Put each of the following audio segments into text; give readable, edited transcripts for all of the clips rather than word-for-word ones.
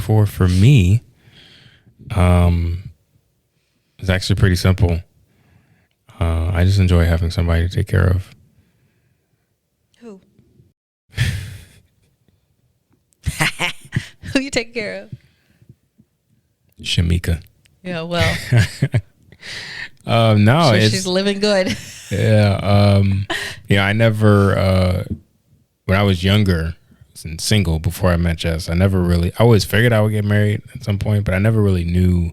For me, it's actually pretty simple. I just enjoy having somebody to take care of. Who? Who you taking care of? Shamika. Yeah, well. No, she's living good. Yeah. I never, when I was younger and single before I met Jess, I always figured I would get married at some point, but I never really knew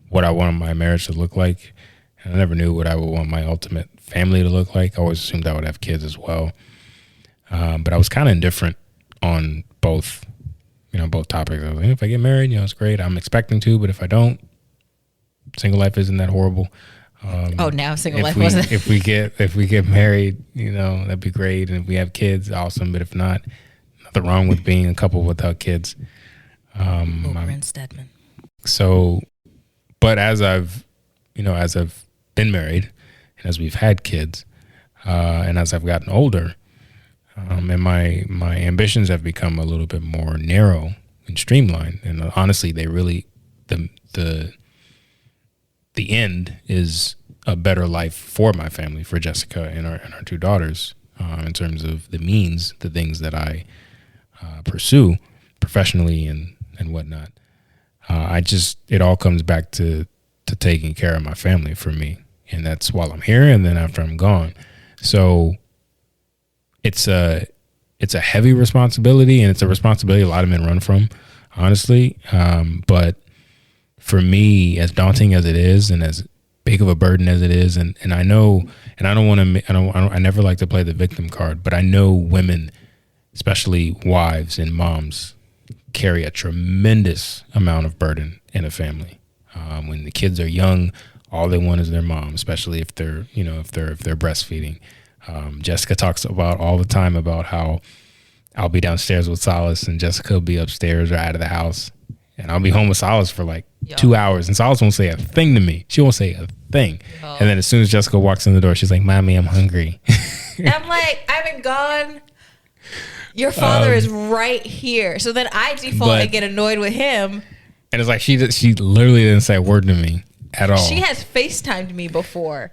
what I wanted my marriage to look like. And I never knew what I would want my ultimate family to look like. I always assumed I would have kids as well. But I was kind of indifferent on both topics. I was like, if I get married, it's great. I'm expecting to, but if I don't, single life isn't that horrible. Now single life wasn't. If we get married, that'd be great. And if we have kids, awesome. But if not, nothing wrong with being a couple without kids. Brent Stedman. So, but as I've been married and as we've had kids, and as I've gotten older, and my ambitions have become a little bit more narrow and streamlined. And honestly, they really, the end is a better life for my family, for Jessica and our two daughters, in terms of the things that I pursue professionally and whatnot. It all comes back to taking care of my family for me. And that's while I'm here and then after I'm gone. So it's a heavy responsibility, and it's a responsibility a lot of men run from, honestly. But for me, as daunting as it is, and as big of a burden as it is, and I know, and I never like to play the victim card, but I know women, especially wives and moms, carry a tremendous amount of burden in a family. When the kids are young, all they want is their mom, especially if they're breastfeeding. Jessica talks about all the time about how I'll be downstairs with Solace and Jessica will be upstairs or out of the house, and I'll be home with Solace for like 2 hours, and Solace won't say a thing to me. She won't say a thing. And then as soon as Jessica walks in the door, she's like, "Mommy, I'm hungry." I'm like, I've been gone. Your father is right here. So then I default and get annoyed with him. And it's like she literally didn't say a word to me at all. She has FaceTimed me before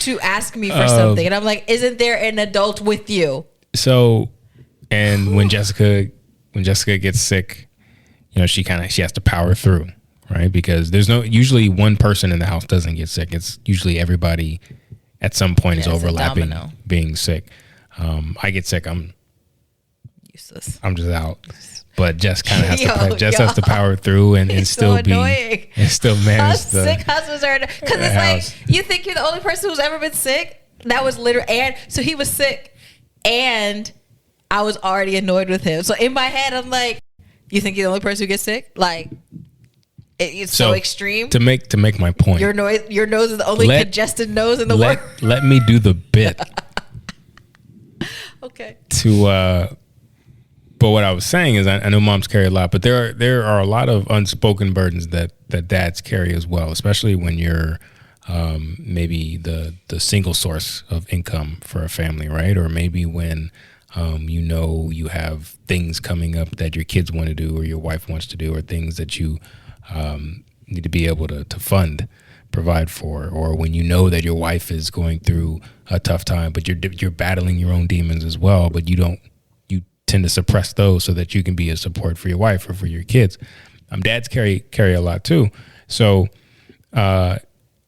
to ask me for something, and I'm like, "Isn't there an adult with you?" So, and when Jessica gets sick, she has to power through, right? Because there's usually one person in the house doesn't get sick. It's usually everybody at some point is overlapping being sick. I get sick, I'm useless. I'm just out. But Jess kind of has to power through and still so annoying. And still manage the sick husbands are, because it's house. Like, you think you're the only person who's ever been sick? That was literally, and so he was sick, and I was already annoyed with him. So in my head, I'm like, you think you're the only person who gets sick? Like, it's so extreme. To make my point, your nose is the only congested nose in the world. Let me do the bit. Okay. But what I was saying is, I know moms carry a lot, but there are a lot of unspoken burdens that dads carry as well, especially when you're maybe the single source of income for a family, right? Or maybe when you have things coming up that your kids want to do or your wife wants to do, or things that you need to be able to provide for, or when you know that your wife is going through a tough time, but you're battling your own demons as well, but you tend to suppress those so that you can be a support for your wife or for your kids. Dads carry a lot too. So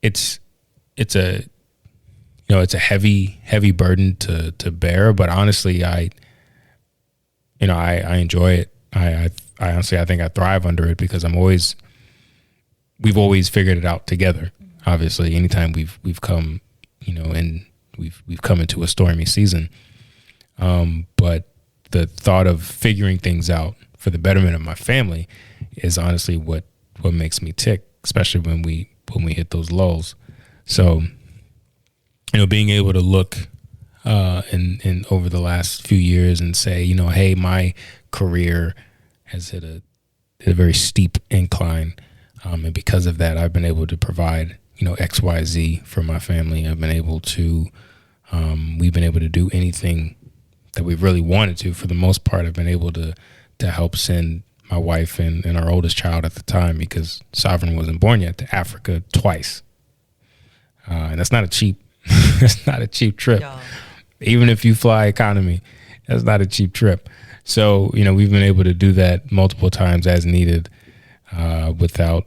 it's a heavy burden to bear, but honestly, I enjoy it. I honestly, I think I thrive under it because we've always figured it out together. Obviously, anytime we've come, and we've come into a stormy season. But the thought of figuring things out for the betterment of my family is honestly what makes me tick, especially when we hit those lulls. So, being able to look in over the last few years and say, hey, my career has hit a very steep incline, and because of that, I've been able to provide X, Y, Z for my family. I've been able to we've been able to do anything that we really wanted to. For the most part, I've been able to help send my wife and our oldest child at the time, because Sovereign wasn't born yet, to Africa twice. And that's not a cheap, it's not a cheap trip. Y'all. Even if you fly economy, that's not a cheap trip. So, we've been able to do that multiple times as needed, without,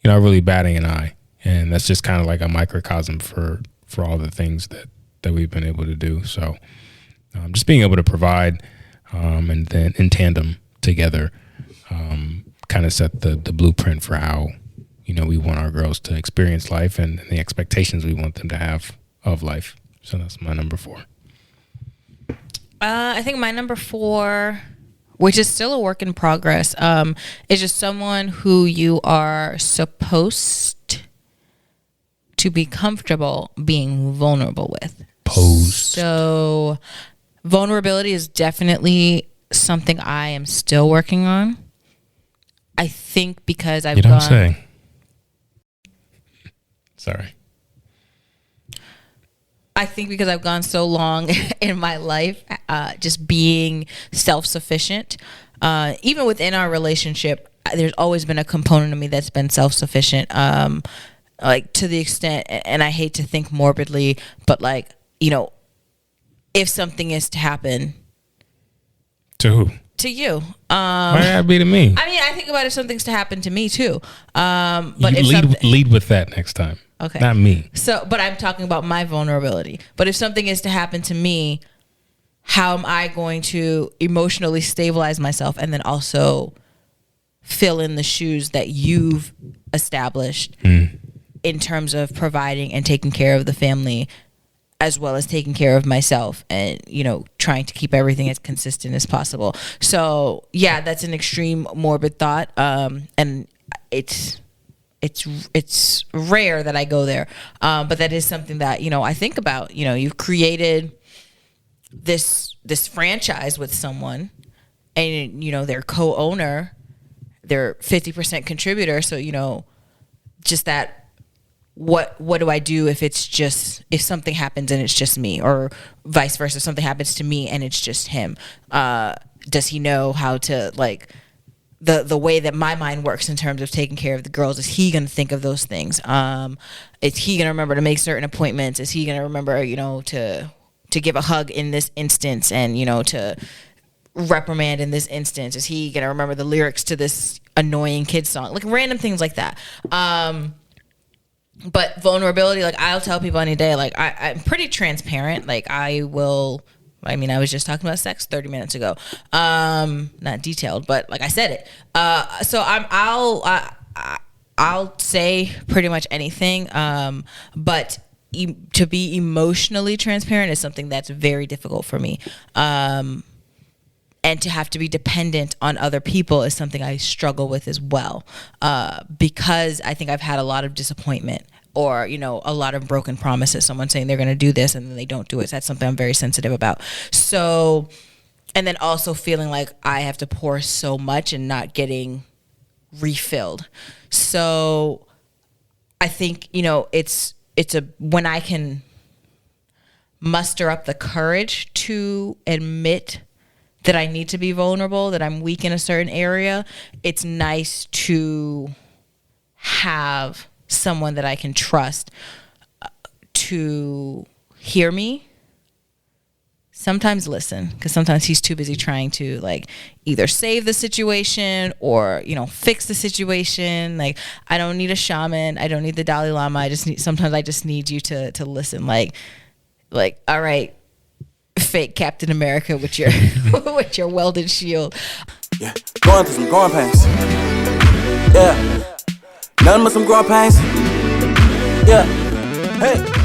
really batting an eye. And that's just kind of like a microcosm for all the things that we've been able to do. So just being able to provide, and then in tandem together, kind of set the blueprint for how, we want our girls to experience life and the expectations we want them to have of life. So that's my number 4. I think my number 4, which is still a work in progress, is just someone who you are supposed to be comfortable being vulnerable with. So vulnerability is definitely something I am still working on. I think because I've don't say. Sorry. I think because I've gone so long in my life, just being self-sufficient, even within our relationship, there's always been a component of me that's been self-sufficient, like to the extent, and I hate to think morbidly, but like, if something is to happen. To who? To you. Why gotta be to me? I mean, I think about if something's to happen to me too. But you if lead with that next time. Okay. Not me. So, but I'm talking about my vulnerability. But if something is to happen to me, how am I going to emotionally stabilize myself and then also fill in the shoes that you've established in terms of providing and taking care of the family, as well as taking care of myself and, trying to keep everything as consistent as possible. So yeah, that's an extreme morbid thought. And it's rare that I go there. But that is something that, I think about. You've created this franchise with someone and, they're co-owner, they're 50% contributor. So, just that, what do I do if something happens and it's just me, or vice versa, if something happens to me and it's just him? Does he know how to, like, the way that my mind works in terms of taking care of the girls? Is he going to think of those things? Is he going to remember to make certain appointments? Is he going to remember, to give a hug in this instance and, to reprimand in this instance? Is he going to remember the lyrics to this annoying kid song? Like random things like that. But vulnerability, like I'll tell people any day, like I'm pretty transparent. Like I was just talking about sex 30 minutes ago. Not detailed, but like I said it. So I'll say pretty much anything. But to be emotionally transparent is something that's very difficult for me. And to have to be dependent on other people is something I struggle with as well. Because I think I've had a lot of disappointment, or, a lot of broken promises, someone saying they're going to do this and then they don't do it. So that's something I'm very sensitive about. So, and then also feeling like I have to pour so much and not getting refilled. So I think, it's when I can muster up the courage to admit that I need to be vulnerable, that I'm weak in a certain area, it's nice to have someone that I can trust to hear me. Sometimes listen, because sometimes he's too busy trying to like either save the situation or, fix the situation. Like I don't need a shaman. I don't need the Dalai Lama. Sometimes I just need you to listen. Like, all right, fake Captain America with your with your welded shield. Yeah, going through some growing pains. Yeah, nothing but some growing pains. Yeah, hey.